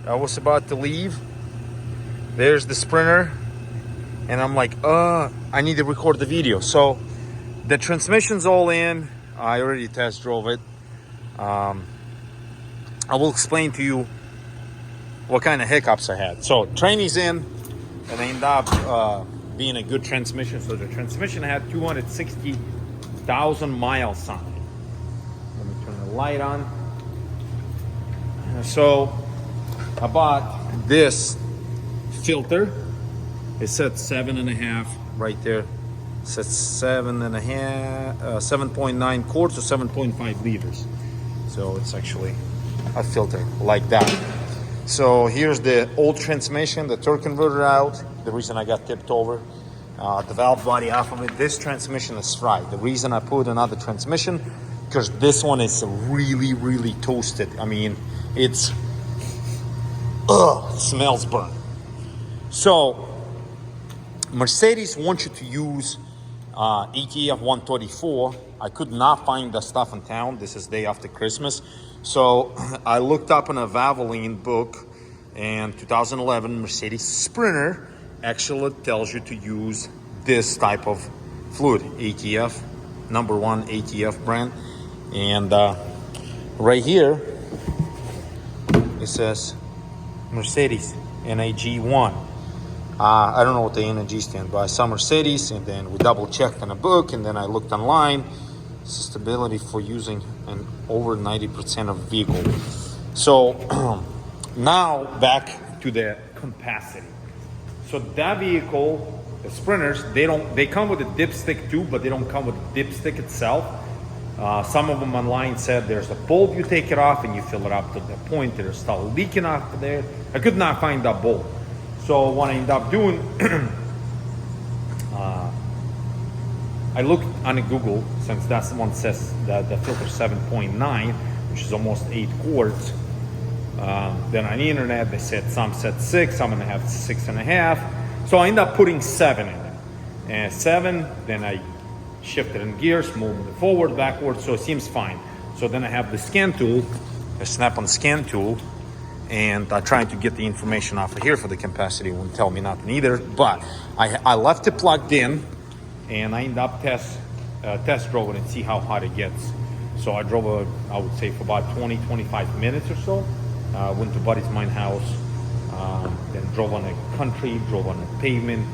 I was about to leave. There's the Sprinter, and I'm like, I need to record the video. So the transmission's all in. I already test drove it. I will explain to you what kind of hiccups I had. So trainee's in, and I ended up being a good transmission. So the transmission had 260,000 miles on it. Let me turn the light on. So I bought this filter. It said 7.5 right there. It says 7.5, 7.9 quarts or 7.5 liters. So it's actually a filter like that. So here's the old transmission, the torque converter out. The reason I got tipped over, the valve body off of it. This transmission is fried. The reason I put another transmission, because this one is really, really toasted. I mean, it smells burnt. So Mercedes wants you to use ETF 134. I could not find the stuff in town. This is day after Christmas. So I looked up in a Valvoline book, and 2011 Mercedes Sprinter actually tells you to use this type of fluid, ATF, #1 ATF brand. And right here, it says Mercedes NAG1. I don't know what the NAG stands, but I saw Mercedes, and then we double checked in a book, and then I looked online. Stability for using an over 90% of vehicle. So now back to the capacity. So that vehicle, the Sprinters, they come with a dipstick too, but they don't come with the dipstick itself. Some of them online said there's a bulb, you take it off and you fill it up to the point that it's still leaking off there. I could not find that bulb. So what I ended up doing, I looked on Google, since that's the one says that the filter 7.9, which is almost 8 quarts. Then on the internet, they said some said 6, some have 6.5. So I ended up putting 7 in it. And 7, then I shifted in gears, moved it forward, backward, so it seems fine. So then I have the scan tool, the snap-on scan tool, and I tried to get the information off of here for the capacity. It wouldn't tell me nothing either, but I left it plugged in, and I ended up test drove it and see how hot it gets. So I drove I would say for about 20-25 minutes or so. Went to buddy's mine house, then drove on a country, drove on a pavement,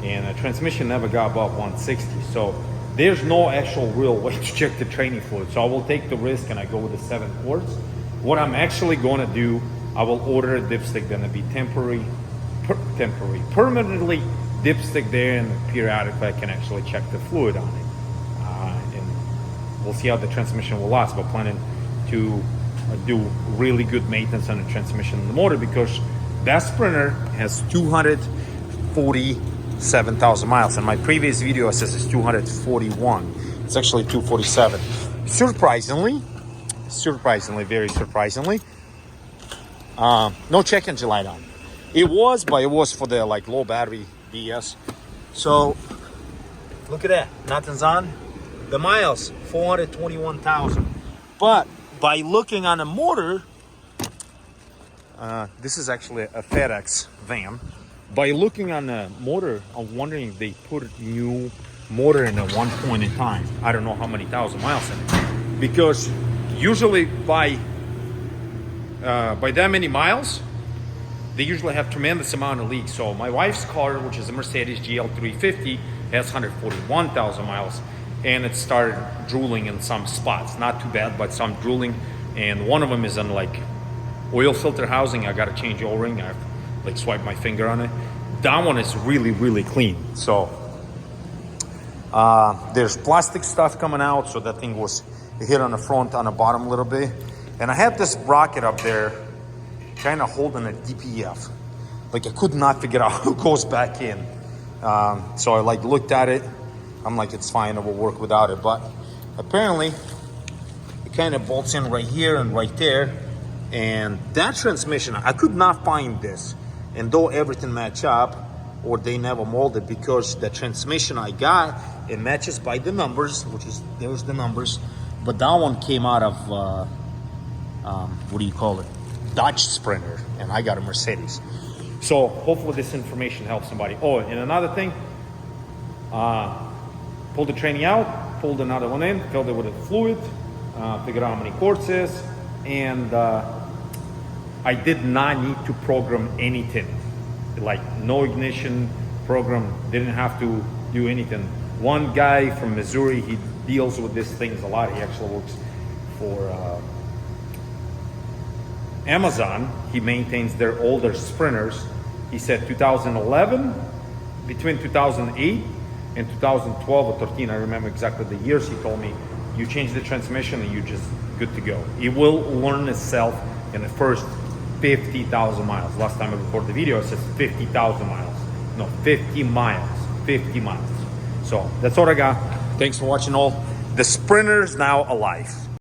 and the transmission never got above 160. So there's no actual real way to check the training fluid. So I will take the risk and I go with the 7 quarts. What I'm actually going to do, I will order a dipstick, then it'll be permanently dipstick there, and periodically I can actually check the fluid on it. And we'll see how the transmission will last, but planning to do really good maintenance on the transmission and the motor, because that Sprinter has 247,000 miles. In my previous video, it says it's 241. It's actually 247. Surprisingly, very surprisingly, no check engine light on. It was, but it was for the low battery BS. So look at that, nothing's on. The miles, 421,000. But by looking on the motor, this is actually a FedEx van. By looking on the motor, I'm wondering if they put a new motor in at one point in time. I don't know how many thousand miles in it, because usually by that many miles, they usually have tremendous amount of leaks. So my wife's car, which is a Mercedes GL350, has 141,000 miles, and it started drooling in some spots. Not too bad, but some drooling. And one of them is on oil filter housing. I got to change O-ring. I swipe my finger on it. That one is really, really clean. So there's plastic stuff coming out. So that thing was hit on the front, on the bottom a little bit. And I had this bracket up there kind of holding a DPF. I could not figure out who goes back in. So I looked at it. I'm like, it's fine, it will work without it. But apparently it kind of bolts in right here and right there. And that transmission, I could not find this. And though everything match up, or they never molded, because the transmission I got, it matches by the numbers, which is, there's the numbers. But that one came out of, what do you call it? Dodge Sprinter, and I got a Mercedes. So hopefully this information helps somebody. Oh, and another thing, pulled the tranny out, pulled another one in, filled it with a fluid, figured out how many quarts is, and I did not need to program anything. Like no ignition program, didn't have to do anything. One guy from Missouri, he deals with these things a lot. He actually works for Amazon. He maintains their older Sprinters. He said 2011, between 2008 and 2012 or 13, I remember exactly the years. He told me, you change the transmission and you're just good to go. It will learn itself in the first 50,000 miles. Last time I recorded the video, it says 50,000 miles. No, 50 miles. 50 miles. So that's all I got. Thanks for watching all. The Sprinter is now alive.